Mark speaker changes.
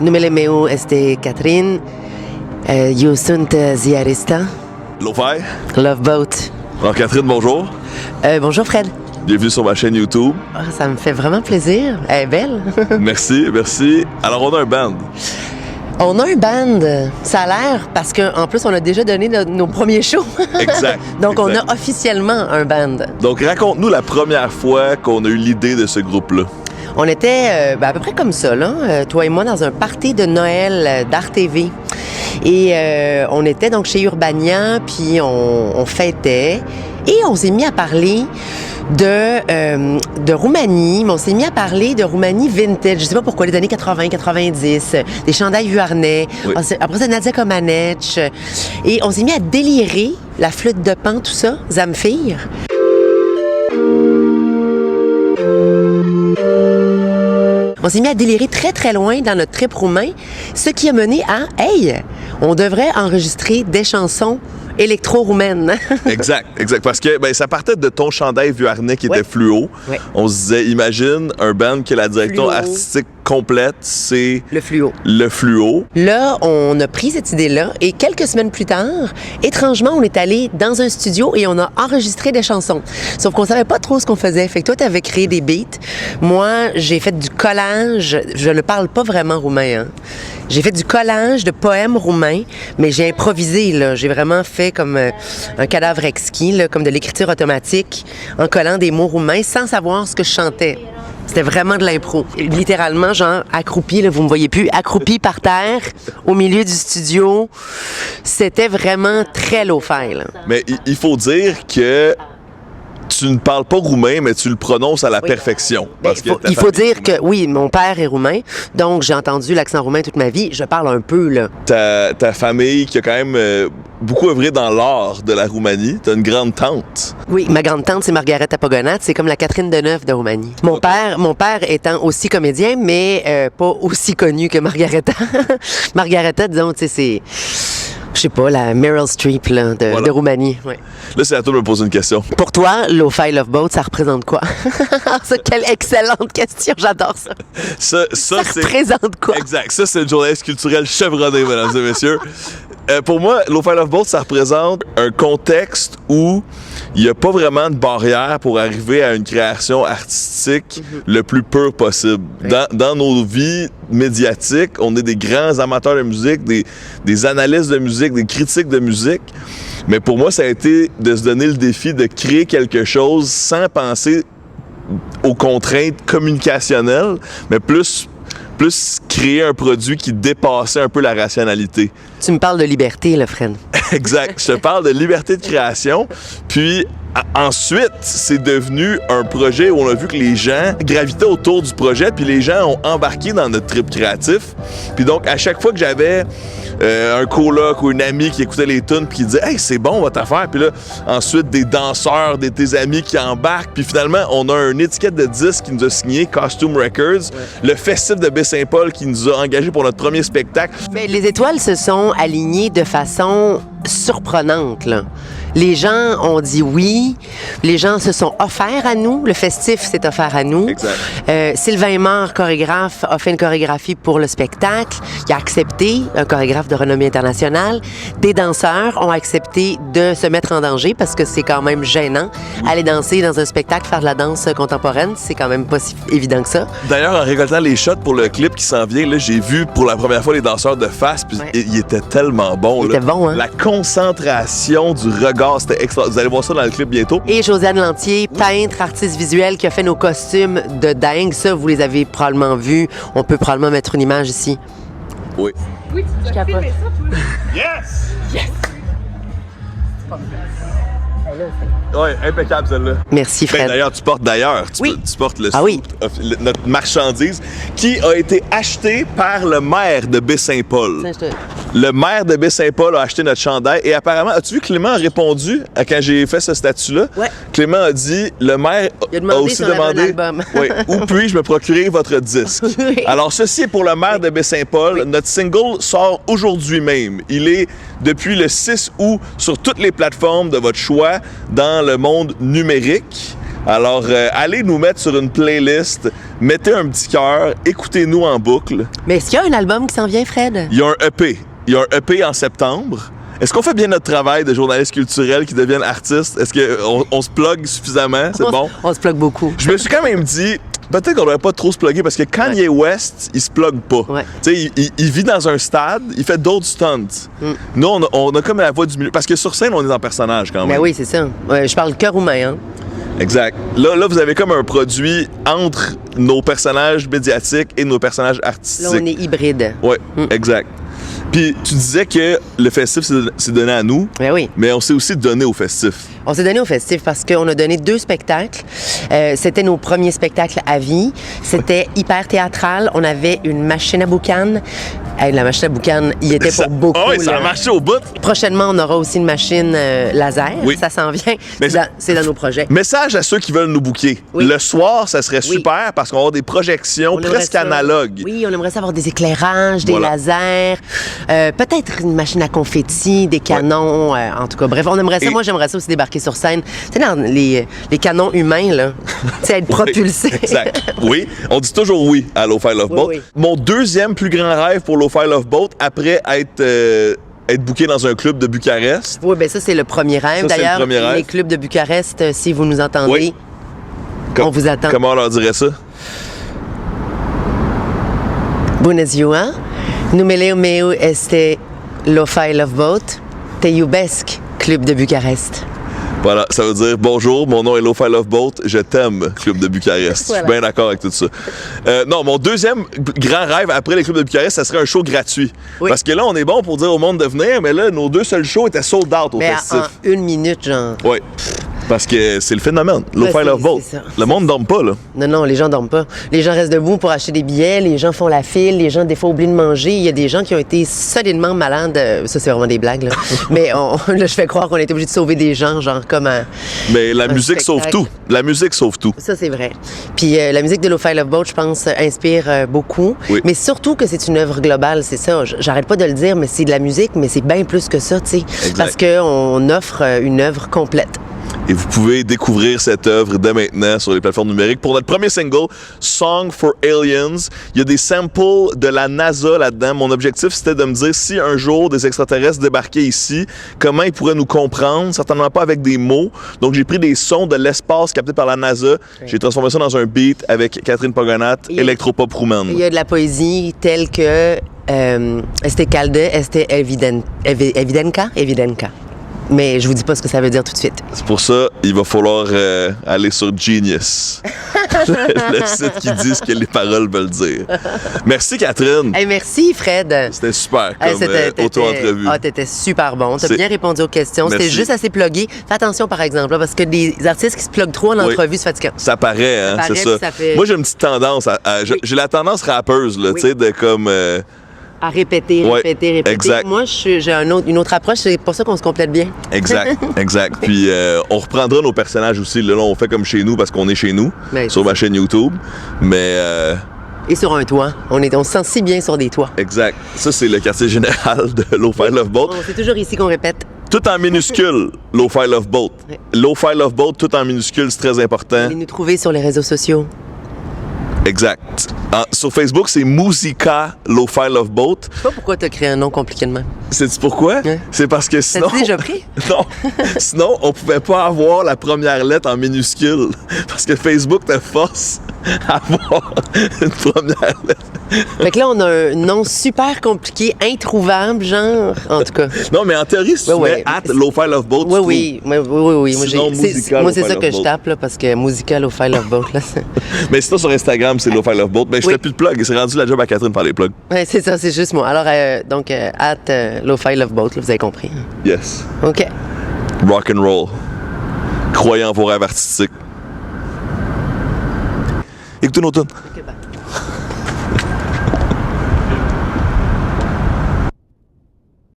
Speaker 1: Numele meu este Catherine. Eu sunt ziarista.
Speaker 2: Lo-fi?
Speaker 1: Love Boat.
Speaker 2: Alors Catherine, bonjour.
Speaker 1: Bonjour Fred.
Speaker 2: Bienvenue sur ma chaîne YouTube.
Speaker 1: Oh, ça me fait vraiment plaisir. Elle est belle.
Speaker 2: Merci, merci. Alors on a un band.
Speaker 1: On a un band. Ça a l'air parce qu'en plus, on a déjà donné nos premiers shows.
Speaker 2: Exact.
Speaker 1: Donc,
Speaker 2: exact.
Speaker 1: on a officiellement un band.
Speaker 2: Donc raconte-nous la première fois qu'on a eu l'idée de ce groupe-là.
Speaker 1: On était à peu près comme ça, là, toi et moi, dans un party de Noël d'Art TV. Et on était donc chez Urbania, puis on fêtait. Et on s'est mis à parler de Roumanie, mais on s'est mis à parler de Roumanie vintage. Je sais pas pourquoi, les années 80, 90, des chandails Vuarnet.
Speaker 2: Oui.
Speaker 1: Après ça, Nadia Comaneci. Et on s'est mis à délirer, la flûte de Pan, tout ça, Zamfir. On s'est mis à délirer très, très loin dans notre trip roumain, ce qui a mené à « Hey, on devrait enregistrer des chansons électro-roumaines. »
Speaker 2: Exact, exact. Parce que ça partait de ton chandail Vuarnet qui était fluo.
Speaker 1: Ouais.
Speaker 2: On se disait, imagine un band que la direction
Speaker 1: Fluo.
Speaker 2: artistique complète, c'est
Speaker 1: Le fluo.
Speaker 2: le fluo.
Speaker 1: Là, on a pris cette idée-là et quelques semaines plus tard, étrangement, on est allé dans un studio et on a enregistré des chansons. Sauf qu'on savait pas trop ce qu'on faisait. Fait que toi, tu avais créé des beats. Moi, j'ai fait du collage. Je ne parle pas vraiment roumain, hein. J'ai fait du collage de poèmes roumains, mais j'ai improvisé, là. J'ai vraiment fait comme un cadavre exquis, là, comme de l'écriture automatique, en collant des mots roumains sans savoir ce que je chantais. C'était vraiment de l'impro. Littéralement, genre, accroupi, là, vous me voyez plus, accroupi par terre, au milieu du studio. C'était vraiment très low-fi, là.
Speaker 2: Mais il faut dire que tu ne parles pas roumain, mais tu le prononces à la perfection.
Speaker 1: Ben,
Speaker 2: Parce que
Speaker 1: il faut dire que, oui, mon père est roumain, donc j'ai entendu l'accent roumain toute ma vie. Je parle un peu, là.
Speaker 2: Ta famille qui a quand même beaucoup œuvré dans l'art de la Roumanie. T'as une grande tante.
Speaker 1: Oui, ma grande-tante, c'est Margareta Pogonat. C'est comme la Catherine Deneuve de Roumanie. Mon père étant aussi comédien, mais pas aussi connu que Margareta. Margareta, disons, tu sais, c'est... Je sais pas, la Meryl Streep là, de Roumanie. Ouais.
Speaker 2: Là, c'est à toi de me poser une question.
Speaker 1: Pour toi, Lo-Fi Love Boat, ça représente quoi? Ça, quelle excellente question, j'adore ça.
Speaker 2: Ça
Speaker 1: Ça représente quoi?
Speaker 2: Exact. Ça, c'est une journaliste culturelle chevronnée, mesdames et messieurs. Pour moi, Lo-Fi Love Boat, ça représente un contexte où il n'y a pas vraiment de barrière pour arriver à une création artistique le plus pure possible.
Speaker 1: Oui.
Speaker 2: Dans nos vies médiatiques, on est des grands amateurs de musique, des analystes de musique, des critiques de musique. Mais pour moi, ça a été de se donner le défi de créer quelque chose sans penser aux contraintes communicationnelles, mais plus créer un produit qui dépassait un peu la rationalité.
Speaker 1: Tu me parles de liberté, là, Fred.
Speaker 2: Exact. Je te parle de liberté de création. Puis ensuite, c'est devenu un projet où on a vu que les gens gravitaient autour du projet, puis les gens ont embarqué dans notre trip créatif. Puis donc, à chaque fois que j'avais un coloc ou une amie qui écoutait les tunes puis qui disait « Hey, c'est bon votre affaire », puis là, ensuite, des danseurs, tes amis qui embarquent, puis finalement, on a une étiquette de disque qui nous a signé, Costume Records, le festif de Baie-Saint-Paul qui nous a engagés pour notre premier spectacle.
Speaker 1: Mais les étoiles se sont alignées de façon surprenante, là. Les gens ont dit oui, les gens se sont offerts à nous, le festif s'est offert à nous.
Speaker 2: Exact.
Speaker 1: Sylvain Aymar, chorégraphe, a fait une chorégraphie pour le spectacle. Il a accepté, un chorégraphe de renommée internationale. Des danseurs ont accepté de se mettre en danger parce que c'est quand même gênant. Aller danser dans un spectacle, faire de la danse contemporaine, c'est quand même pas si évident que ça.
Speaker 2: D'ailleurs, en récoltant les shots pour le clip qui s'en vient, là, j'ai vu pour la première fois les danseurs de face, puis ils étaient tellement bons.
Speaker 1: Ils étaient bons, hein?
Speaker 2: La concentration du regard, c'était extra. Vous allez voir ça dans le clip bientôt.
Speaker 1: Et Josiane Lantier, peintre, artiste visuel, qui a fait nos costumes de dingue. Ça, vous les avez probablement vus. On peut probablement mettre une image ici.
Speaker 2: Oui.
Speaker 3: Oui, tu dois filmer ça, toi.
Speaker 2: Yes!
Speaker 3: Yes!
Speaker 2: Oui, impeccable celle-là.
Speaker 1: Merci, Fred.
Speaker 2: D'ailleurs, tu portes
Speaker 1: Oui.
Speaker 2: tu portes le
Speaker 1: Ah oui.
Speaker 2: notre marchandise qui a été achetée par le maire de Baie-Saint-Paul.
Speaker 1: Tiens, je te-
Speaker 2: Le maire de Baie-Saint-Paul a acheté notre chandail et apparemment, as-tu vu Clément a répondu à quand j'ai fait ce statut-là?
Speaker 1: Ouais.
Speaker 2: Clément a dit, le maire
Speaker 1: Il a demandé
Speaker 2: aussi
Speaker 1: si on avait un
Speaker 2: demandé,
Speaker 1: album.
Speaker 2: oui, où puis-je me procurer votre disque?
Speaker 1: Oui.
Speaker 2: Alors, ceci est pour le maire de Baie-Saint-Paul.
Speaker 1: Oui.
Speaker 2: Notre single sort aujourd'hui même. Il est depuis le 6 août sur toutes les plateformes de votre choix dans le monde numérique. Alors, allez nous mettre sur une playlist mettez un petit cœur, écoutez-nous en boucle.
Speaker 1: Mais est-ce qu'il y a un album qui s'en vient, Fred?
Speaker 2: Il y a un EP. Il y a un EP en septembre. Est-ce qu'on fait bien notre travail de journalistes culturels qui deviennent artistes? Est-ce qu'on se plug suffisamment? C'est bon?
Speaker 1: On se plug beaucoup.
Speaker 2: Je me suis quand même dit, peut-être qu'on devrait pas trop se plugger parce que Kanye West, il se plug pas.
Speaker 1: Ouais.
Speaker 2: Tu sais, il vit dans un stade, il fait d'autres stunts. Nous, on a comme la voix du milieu. Parce que sur scène, on est en personnage quand même.
Speaker 1: Ben oui, c'est ça. Ouais, je parle cœur humain, hein?
Speaker 2: Exact. Là, vous avez comme un produit entre nos personnages médiatiques et nos personnages artistiques.
Speaker 1: Là, on est hybride.
Speaker 2: Oui, exact. Puis tu disais que le festif, c'est donné à nous,
Speaker 1: Ben oui.
Speaker 2: mais on s'est aussi donné au festif.
Speaker 1: On s'est donné au festif parce qu'on a donné 2 spectacles. C'était nos premiers spectacles à vie. C'était hyper théâtral. On avait une machine à boucan. Hey, la machine à boucan, il était pour beaucoup.
Speaker 2: Ah oui, ça a
Speaker 1: là.
Speaker 2: marché au bout.
Speaker 1: Prochainement, on aura aussi une machine laser.
Speaker 2: Oui.
Speaker 1: Ça s'en vient.
Speaker 2: Mais
Speaker 1: C'est dans nos projets.
Speaker 2: Message à ceux qui veulent nous booker.
Speaker 1: Oui.
Speaker 2: Le soir, ça serait super parce qu'on va avoir des projections
Speaker 1: On aimerait
Speaker 2: presque
Speaker 1: ça.
Speaker 2: analogues.
Speaker 1: Oui, on aimerait ça avoir des éclairages, des
Speaker 2: Voilà.
Speaker 1: lasers, peut-être une machine à confetti, des canons, en tout cas. Bref, on aimerait ça.
Speaker 2: Et-
Speaker 1: Moi, j'aimerais ça aussi débarquer sur scène. Tu sais, dans les canons humains, là, tu sais, être propulsé.
Speaker 2: Exact. Oui, on dit toujours oui à Lo-Fi Love Boat.
Speaker 1: Oui, oui.
Speaker 2: Mon deuxième plus grand rêve pour Lo-Fi Love Boat, après être booké dans un club de Bucarest.
Speaker 1: Oui, bien ça, c'est le premier rêve.
Speaker 2: Ça, c'est le
Speaker 1: D'ailleurs,
Speaker 2: premier rêve.
Speaker 1: les clubs de Bucarest, si vous nous entendez,
Speaker 2: Oui.
Speaker 1: on vous attend.
Speaker 2: Comment on leur dirait ça?
Speaker 1: Bună ziua! Numele meu este Lo-Fi Love Boat. Te iubesc, Club de Bucarest.
Speaker 2: Voilà, ça veut dire bonjour, mon nom est Lo-Fi Love Boat, je t'aime, Club de Bucarest.
Speaker 1: Voilà.
Speaker 2: Je suis bien d'accord avec tout ça. Non, mon deuxième grand rêve après les clubs de Bucarest, ça serait un show gratuit.
Speaker 1: Oui.
Speaker 2: Parce que là, on est bon pour dire au monde de venir, mais là, nos 2 seuls shows étaient sold out au
Speaker 1: Mais
Speaker 2: festif.
Speaker 1: en 1 minute, genre.
Speaker 2: Oui. Parce que c'est le phénomène. Lo-Fi
Speaker 1: c'est-
Speaker 2: Love Boat.
Speaker 1: c'est ça.
Speaker 2: Le monde ne dorme pas, là.
Speaker 1: Non, non, les gens dorment pas. Les gens restent debout pour acheter des billets, les gens font la file, les gens, des fois, oublient de manger. Il y a des gens qui ont été solidement malades. Ça, c'est vraiment des blagues, là. Mais là, je fais croire qu'on a été obligé de sauver des gens, genre comme un...
Speaker 2: Mais la
Speaker 1: Un
Speaker 2: musique sauve
Speaker 1: spectacle.
Speaker 2: tout. La musique sauve tout.
Speaker 1: Ça, c'est vrai. Puis la musique de Lo-Fi Love Boat, je pense, inspire beaucoup.
Speaker 2: Oui.
Speaker 1: Mais surtout que c'est une œuvre globale, c'est ça. J'arrête pas de le dire, mais c'est de la musique, mais c'est bien plus que ça, tu sais.
Speaker 2: Exact.
Speaker 1: Parce qu'on offre une œuvre complète.
Speaker 2: Et vous pouvez découvrir cette œuvre dès maintenant sur les plateformes numériques. Pour notre premier single, Song for Aliens, il y a des samples de la NASA là-dedans. Mon objectif, c'était de me dire si un jour des extraterrestres débarquaient ici, comment ils pourraient nous comprendre, certainement pas avec des mots. Donc, j'ai pris des sons de l'espace captés par la NASA. J'ai transformé ça dans un beat avec Catherine Pogonat,
Speaker 1: Et-
Speaker 2: électropop roumaine.
Speaker 1: Il y a de la poésie telle que este calde, este evidenka. Mais je vous dis pas ce que ça veut dire tout de suite.
Speaker 2: C'est pour ça, il va falloir aller sur Genius, le site qui dit ce que les paroles veulent dire. Merci, Catherine.
Speaker 1: Hey, merci, Fred.
Speaker 2: C'était super
Speaker 1: Hey,
Speaker 2: comme auto-entrevue.
Speaker 1: Ah, t'étais super bon. T'as
Speaker 2: C'est-
Speaker 1: bien répondu aux questions. C'était
Speaker 2: Merci.
Speaker 1: juste assez plugué. Fais attention, par exemple, là, parce que des artistes qui se pluguent trop en
Speaker 2: Oui.
Speaker 1: entrevue, c'est fatigant.
Speaker 2: Ça paraît, hein,
Speaker 1: paraît,
Speaker 2: c'est ça.
Speaker 1: puis ça fait-
Speaker 2: Moi, j'ai une petite tendance j'ai la tendance rappeuse, là,
Speaker 1: Oui.
Speaker 2: tu sais, de comme...
Speaker 1: À répéter,
Speaker 2: Ouais,
Speaker 1: répéter.
Speaker 2: exact.
Speaker 1: Moi, j'ai une autre approche. C'est pour ça qu'on se complète bien.
Speaker 2: Exact, exact. Puis on reprendra nos personnages aussi. Là, on fait comme chez nous parce qu'on est chez nous,
Speaker 1: Ben,
Speaker 2: sur
Speaker 1: c'est
Speaker 2: ma chaîne YouTube. Mais
Speaker 1: Et sur un toit. On se sent si bien sur des toits.
Speaker 2: exact. Ça, c'est le quartier général de Lo-Fi Love Boat.
Speaker 1: C'est toujours ici qu'on répète.
Speaker 2: Tout en minuscule, Lo-Fi Love Boat.
Speaker 1: Oui.
Speaker 2: Lo-Fi Love Boat, tout en minuscule, c'est très important.
Speaker 1: Allez nous trouver sur les réseaux sociaux.
Speaker 2: Exact. Sur Facebook, c'est Musica Lo-Fi Love Boat.
Speaker 1: Je sais pas pourquoi tu as créé un nom compliqué de même.
Speaker 2: Sais-tu pourquoi?
Speaker 1: Ouais.
Speaker 2: C'est parce que sinon...
Speaker 1: T'as-tu déjà pris?
Speaker 2: Non. Sinon, on pouvait pas avoir la première lettre en minuscule. Parce que Facebook te force à avoir une première lettre.
Speaker 1: Fait que là, on a un nom super compliqué, introuvable, genre. En tout cas.
Speaker 2: Non, mais en théorie, si tu
Speaker 1: Ouais,
Speaker 2: mets at Lo-Fi Love Boat, tu
Speaker 1: Oui. Moi,
Speaker 2: Sinon, Musica
Speaker 1: moi, c'est
Speaker 2: Lo-Fi
Speaker 1: ça
Speaker 2: Love
Speaker 1: que je
Speaker 2: Boat.
Speaker 1: tape, là, parce que Musica Lo-Fi Love Boat, là.
Speaker 2: Mais sinon, sur Instagram, c'est Lo-Fi Love Boat. Mais je
Speaker 1: Oui.
Speaker 2: fais plus de plug. C'est rendu la job à Catherine par les plugs.
Speaker 1: Ouais, c'est ça, c'est juste moi. Alors, donc, at Lo-Fi Love Boat, là, vous avez compris.
Speaker 2: Yes.
Speaker 1: OK.
Speaker 2: Rock and roll. Croyez en vos rêves artistiques. Écoutez nos tunes.
Speaker 1: OK, bye.